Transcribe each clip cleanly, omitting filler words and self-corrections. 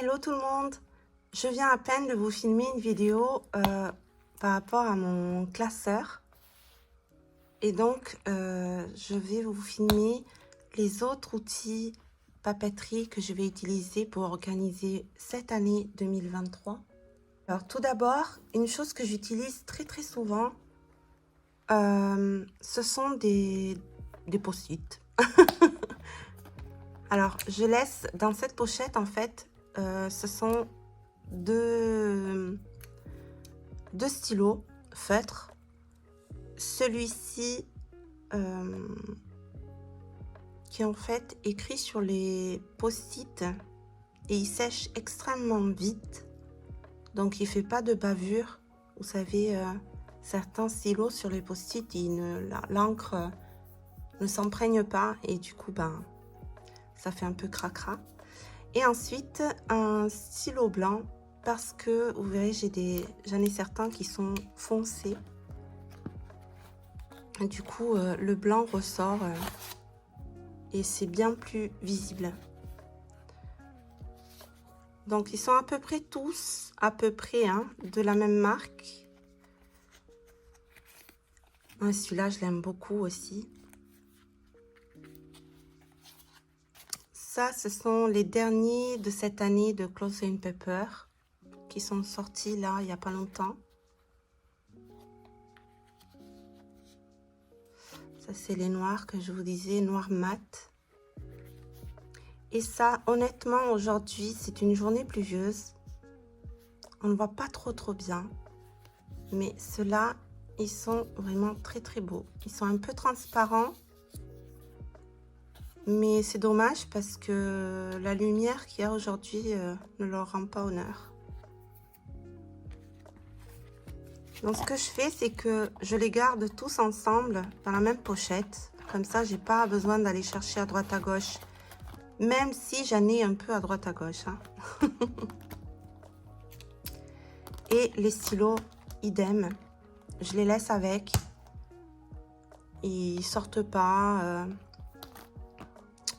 Hello tout le monde! Je viens à peine de vous filmer une vidéo par rapport à mon classeur. Et donc, je vais vous filmer les autres outils papeterie que je vais utiliser pour organiser cette année 2023. Alors tout d'abord, une chose que j'utilise très souvent, ce sont des post-it. Alors, je laisse dans cette pochette, en fait, ce sont deux stylos feutres. Celui-ci qui est en fait écrit sur les post-it et il sèche extrêmement vite. Donc, il fait pas de bavure. Vous savez, certains stylos sur les post-it, l'encre ne s'imprègne pas et du coup, ben, ça fait un peu cracra. Et ensuite, un stylo blanc parce que vous verrez, j'en ai certains qui sont foncés. Et du coup, le blanc ressort et c'est bien plus visible. Donc, ils sont à peu près tous, de la même marque. Celui-là, je l'aime beaucoup aussi. Ça, ce sont les derniers de cette année de Clothes & Paper qui sont sortis là, il n'y a pas longtemps. Ça, c'est les noirs que je vous disais, noirs mat. Et ça, honnêtement, aujourd'hui, c'est une journée pluvieuse. On ne voit pas trop bien. Mais ceux-là, ils sont vraiment très beaux. Ils sont un peu transparents. Mais c'est dommage parce que la lumière qu'il y a aujourd'hui ne leur rend pas honneur. Donc ce que je fais, c'est que je les garde tous ensemble dans la même pochette. Comme ça, j'ai pas besoin d'aller chercher à droite à gauche. Même si j'en ai un peu à droite à gauche. Hein. Et les stylos, idem. Je les laisse avec. Ils sortent pas.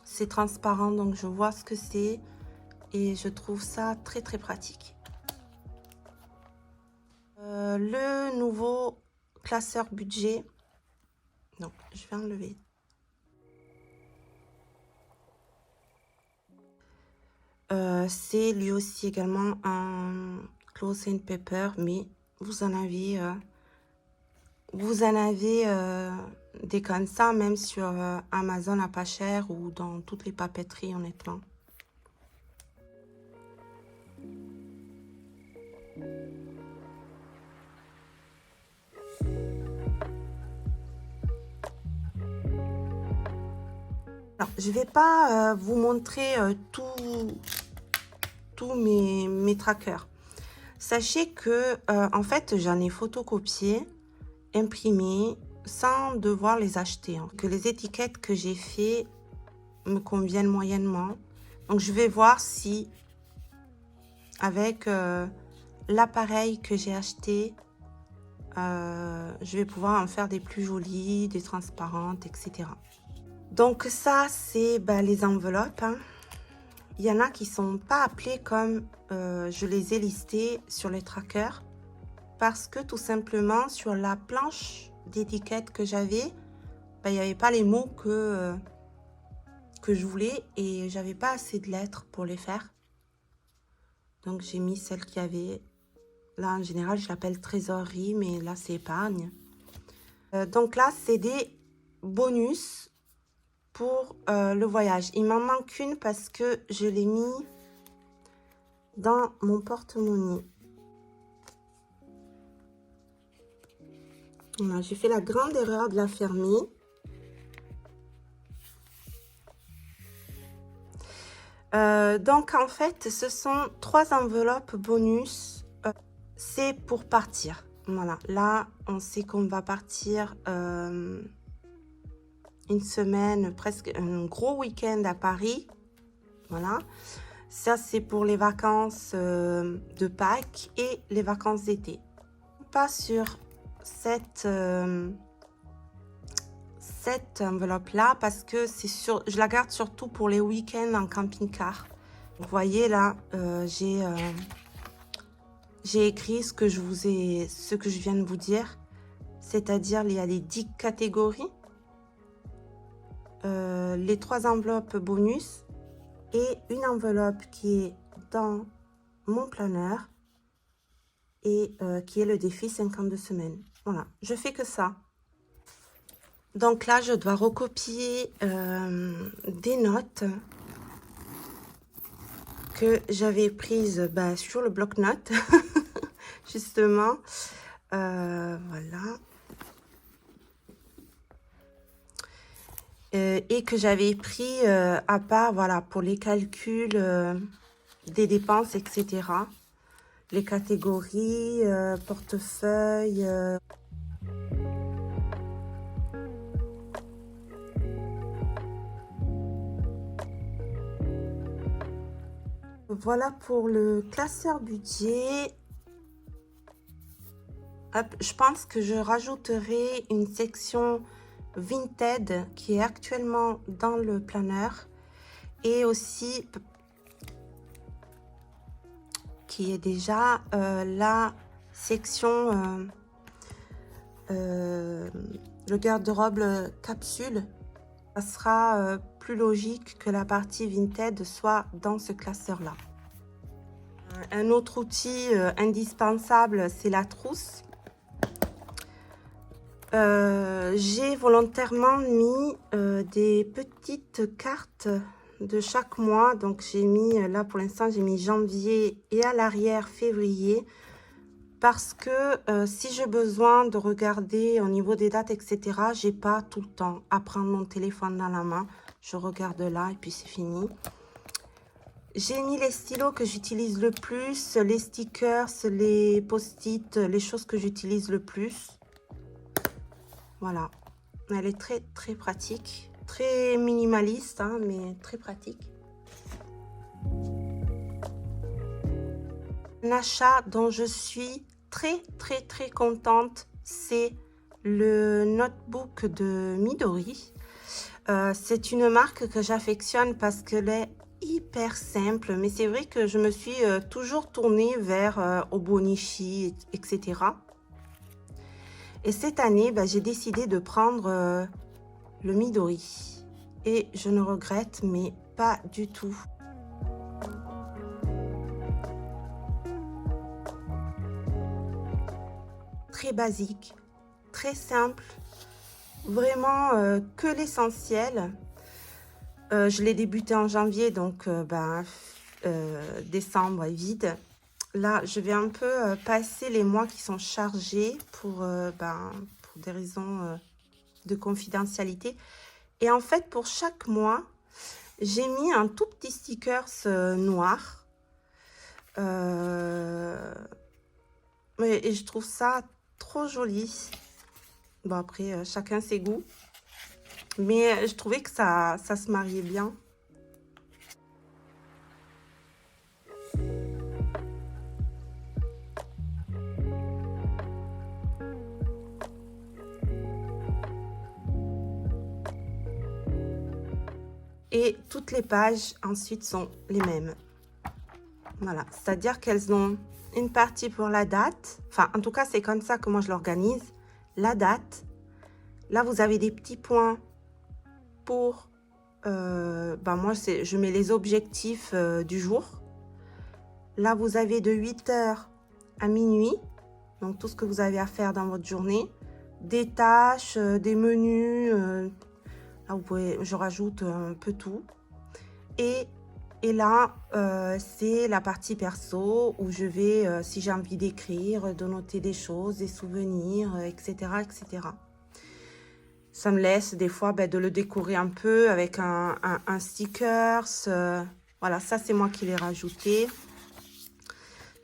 C'est transparent, donc je vois ce que c'est. Et je trouve ça très pratique. Le nouveau classeur budget. Donc, je vais enlever. C'est lui aussi également un Clothes & Paper, mais vous en avez des comme ça, même sur Amazon à pas cher ou dans toutes les papeteries, honnêtement. Alors, je vais pas vous montrer tous mes trackers. Sachez que en fait, j'en ai photocopié, imprimé, sans devoir les acheter. Hein. Que les étiquettes que j'ai fait me conviennent moyennement. Donc, je vais voir si avec l'appareil que j'ai acheté, je vais pouvoir en faire des plus jolies, des transparentes, etc. Donc ça, c'est les enveloppes. Hein. Il y en a qui sont pas appelées comme je les ai listées sur les trackers. Parce que tout simplement, sur la planche d'étiquette que j'avais, il n'y avait pas les mots que je voulais. Et j'avais pas assez de lettres pour les faire. Donc j'ai mis celle qu'il y avait. Là, en général, je l'appelle trésorerie, mais là, c'est épargne. Donc là, c'est des bonus pour le voyage. Il m'en manque une parce que je l'ai mis dans mon porte-monnaie. Voilà, j'ai fait la grande erreur de la fermer. Donc, en fait, ce sont 3 enveloppes bonus. C'est pour partir. Voilà, là, on sait qu'on va partir une semaine, presque un gros week-end à Paris. Voilà. Ça, c'est pour les vacances de Pâques et les vacances d'été. Pas sur cette enveloppe-là parce que c'est sûr, je la garde surtout pour les week-ends en camping-car. Vous voyez là, j'ai écrit ce que je viens de vous dire, c'est-à-dire il y a les 10 catégories, les 3 enveloppes bonus et une enveloppe qui est dans mon planeur et qui est le défi 52 semaines. Voilà, je fais que ça. Donc là, je dois recopier des notes que j'avais prises sur le bloc-notes, justement. Voilà. Et que j'avais pris à part, voilà, pour les calculs des dépenses, etc. Les catégories, portefeuille. Voilà pour le classeur budget. Hop, je pense que je rajouterai une section Vinted qui est actuellement dans le planeur et aussi qui est déjà la section le garde-robe capsule. Ça sera plus logique que la partie Vinted soit dans ce classeur là. Un autre outil indispensable, c'est la trousse. J'ai volontairement mis des petites cartes de chaque mois. Donc j'ai mis, là pour l'instant, j'ai mis janvier et à l'arrière février. Parce que si j'ai besoin de regarder au niveau des dates, etc., j'ai pas tout le temps à prendre mon téléphone dans la main. Je regarde là et puis c'est fini. J'ai mis les stylos que j'utilise le plus, les stickers, les post-it, les choses que j'utilise le plus. Voilà. Elle est très, très pratique. Très minimaliste, hein, mais très pratique. Un achat dont je suis très, très, très contente, c'est le notebook de Midori. C'est une marque que j'affectionne parce qu'elle est hyper simple, mais c'est vrai que je me suis toujours tournée vers Obonichi, etc. Et cette année, j'ai décidé de prendre le Midori. Et je ne regrette, mais pas du tout. Très basique, très simple, vraiment que l'essentiel. Je l'ai débuté en janvier, donc décembre est vide. Là, je vais un peu passer les mois qui sont chargés pour des raisons de confidentialité. Et en fait, pour chaque mois, j'ai mis un tout petit sticker noir. Et je trouve ça trop joli. Bon, après, chacun ses goûts. Mais je trouvais que ça se mariait bien. Et toutes les pages ensuite sont les mêmes. Voilà, c'est-à-dire qu'elles ont une partie pour la date. Enfin, en tout cas, c'est comme ça que moi je l'organise. La date. Là, vous avez des petits points pour... moi, je mets les objectifs du jour. Là, vous avez de 8h à minuit. Donc, tout ce que vous avez à faire dans votre journée. Des tâches, des menus. Là, vous pouvez, je rajoute un peu tout. Et là, c'est la partie perso où je vais, si j'ai envie d'écrire, de noter des choses, des souvenirs, etc., etc. Ça me laisse des fois de le décorer un peu avec un stickers. Voilà, ça, c'est moi qui l'ai rajouté.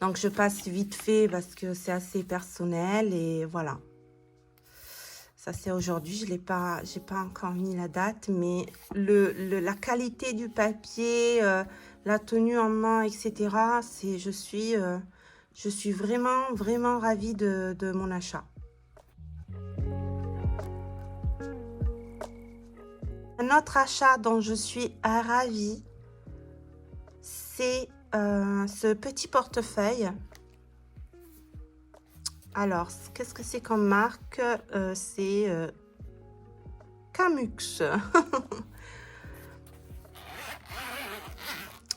Donc, je passe vite fait parce que c'est assez personnel et voilà. Ça, c'est aujourd'hui. J'ai pas encore mis la date, mais la qualité du papier, la tenue en main, etc. Je suis vraiment, vraiment ravie de mon achat. Un autre achat dont je suis ravie, c'est ce petit portefeuille. Alors, qu'est-ce que c'est comme marque? C'est Camux.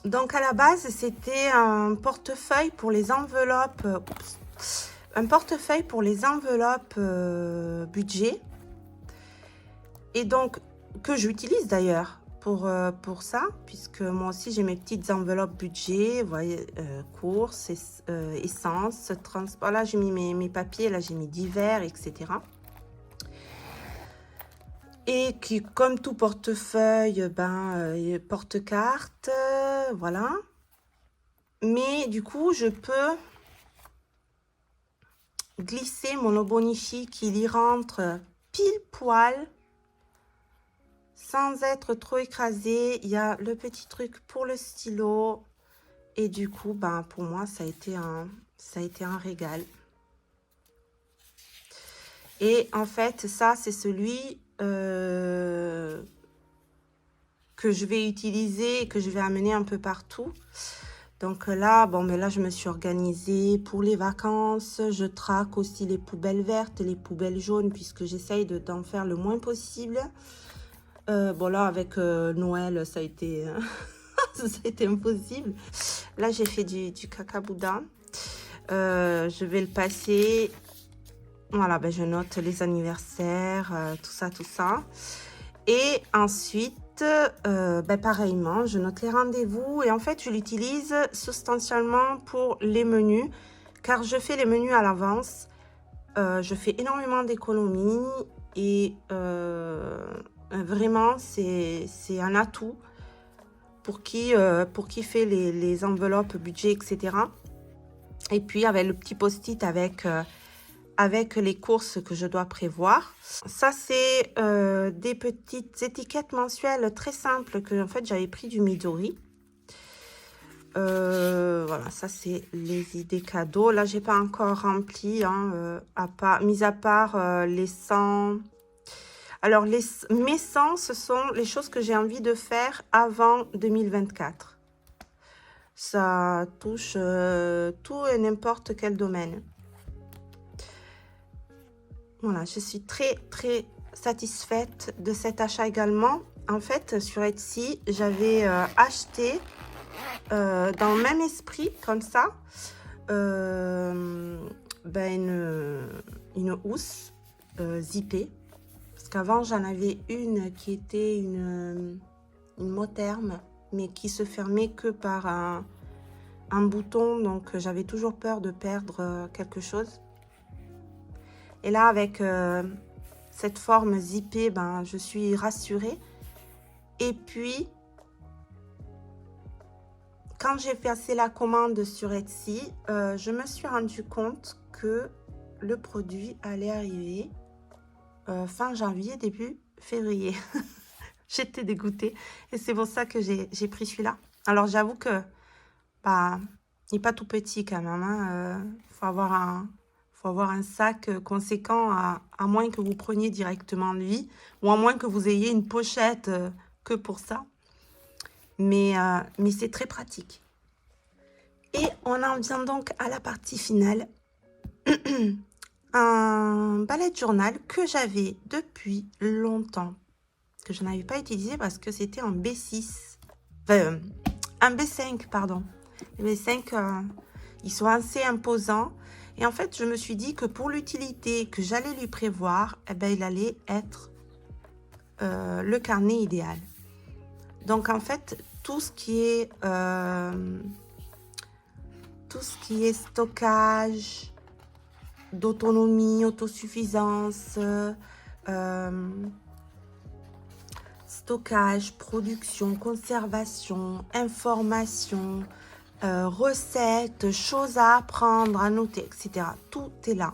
Donc, à la base, c'était un portefeuille pour les enveloppes. Un portefeuille pour les enveloppes budget. Et donc, que j'utilise d'ailleurs pour ça, puisque moi aussi j'ai mes petites enveloppes budget, vous voyez, courses, essence, transport. Là, j'ai mis mes papiers, là, j'ai mis divers, etc. Et qui, comme tout portefeuille, porte-carte, voilà. Mais du coup, je peux glisser mon Obonichi qui y rentre pile poil sans être trop écrasé. Il y a le petit truc pour le stylo. Et du coup, pour moi, ça a été un régal. Et en fait, ça, c'est celui que je vais utiliser et que je vais amener un peu partout. Donc là, là, je me suis organisée pour les vacances. Je traque aussi les poubelles vertes, les poubelles jaunes, puisque j'essaye d'en faire le moins possible. Là, avec Noël, ça a été, ça a été impossible. Là, j'ai fait du caca boudin. Je vais le passer. Voilà, je note les anniversaires, tout ça, tout ça. Et ensuite, pareillement, je note les rendez-vous. Et en fait, je l'utilise substantiellement pour les menus, car je fais les menus à l'avance. Je fais énormément d'économies et vraiment, c'est un atout pour qui fait les enveloppes budget, etc. Et puis, avec le petit post-it avec les courses que je dois prévoir. Ça, c'est des petites étiquettes mensuelles très simples que en fait j'avais pris du Midori. Voilà, ça c'est les idées cadeaux. Là, j'ai pas encore rempli, mis à part les 100. Alors, mes 100, ce sont les choses que j'ai envie de faire avant 2024. Ça touche tout et n'importe quel domaine. Voilà, je suis très, très satisfaite de cet achat également. En fait, sur Etsy, j'avais acheté dans le même esprit, comme ça, une housse zippée. Parce qu'avant, j'en avais une qui était une mot terme, mais qui se fermait que par un bouton. Donc, j'avais toujours peur de perdre quelque chose. Et là, avec cette forme zippée, je suis rassurée. Et puis, quand j'ai passé la commande sur Etsy, je me suis rendu compte que le produit allait arriver fin janvier, début février. J'étais dégoûtée. Et c'est pour ça que j'ai pris celui-là. Alors, j'avoue que il n'est pas tout petit quand même. Faut avoir un sac conséquent, à moins que vous preniez directement lui, ou à moins que vous ayez une pochette que pour ça. Mais c'est très pratique. Et on en vient donc à la partie finale. Un ballet journal que j'avais depuis longtemps, que je n'avais pas utilisé parce que c'était un B6. Enfin, un B5, pardon. Les B5, ils sont assez imposants. Et en fait, je me suis dit que pour l'utilité que j'allais lui prévoir, il allait être le carnet idéal. Donc, en fait, tout ce qui est stockage, d'autonomie, autosuffisance, stockage, production, conservation, information, recettes, choses à apprendre, à noter, etc. Tout est là.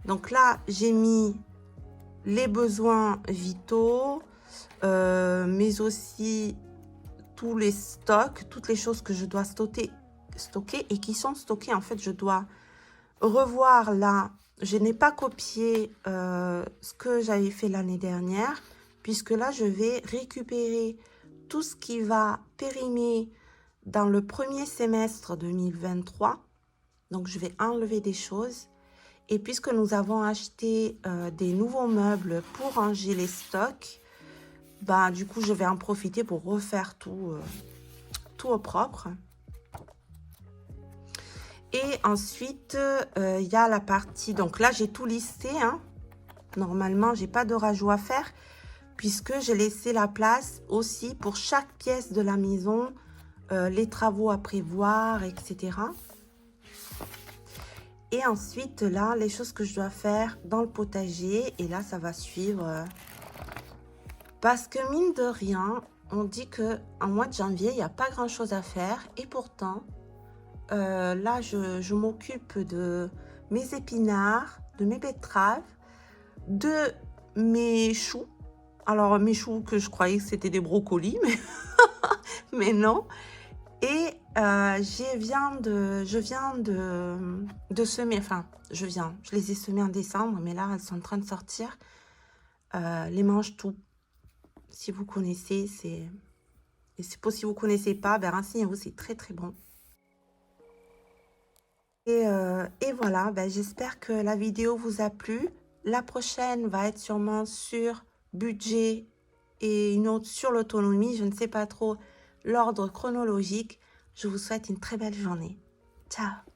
Donc là, j'ai mis les besoins vitaux, mais aussi tous les stocks, toutes les choses que je dois stocker et qui sont stockées. En fait, je dois revoir là. Je n'ai pas copié ce que j'avais fait l'année dernière, puisque là, je vais récupérer tout ce qui va périmer dans le premier semestre 2023. Donc, je vais enlever des choses. Et puisque nous avons acheté des nouveaux meubles pour ranger les stocks, bah, du coup, je vais en profiter pour refaire tout, tout au propre. Et ensuite, il y a la partie... Donc là, j'ai tout listé. Hein. Normalement, j'ai pas de rajout à faire puisque j'ai laissé la place aussi pour chaque pièce de la maison, les travaux à prévoir, etc. Et ensuite, là, les choses que je dois faire dans le potager. Et là, ça va suivre. Parce que mine de rien, on dit qu'en mois de janvier, il n'y a pas grand-chose à faire. Et pourtant, là, je m'occupe de mes épinards, de mes betteraves, de mes choux. Alors, mes choux que je croyais que c'était des brocolis, mais non. Et je viens de semer, enfin, je les ai semés en décembre, mais là, elles sont en train de sortir. Les mange tout. Si vous connaissez, c'est... Et c'est pour si vous ne connaissez pas, ben renseignez-vous, c'est très très bon. Et voilà, ben, j'espère que la vidéo vous a plu. La prochaine va être sûrement sur budget et une autre sur l'autonomie. Je ne sais pas trop l'ordre chronologique. Je vous souhaite une très belle journée. Ciao!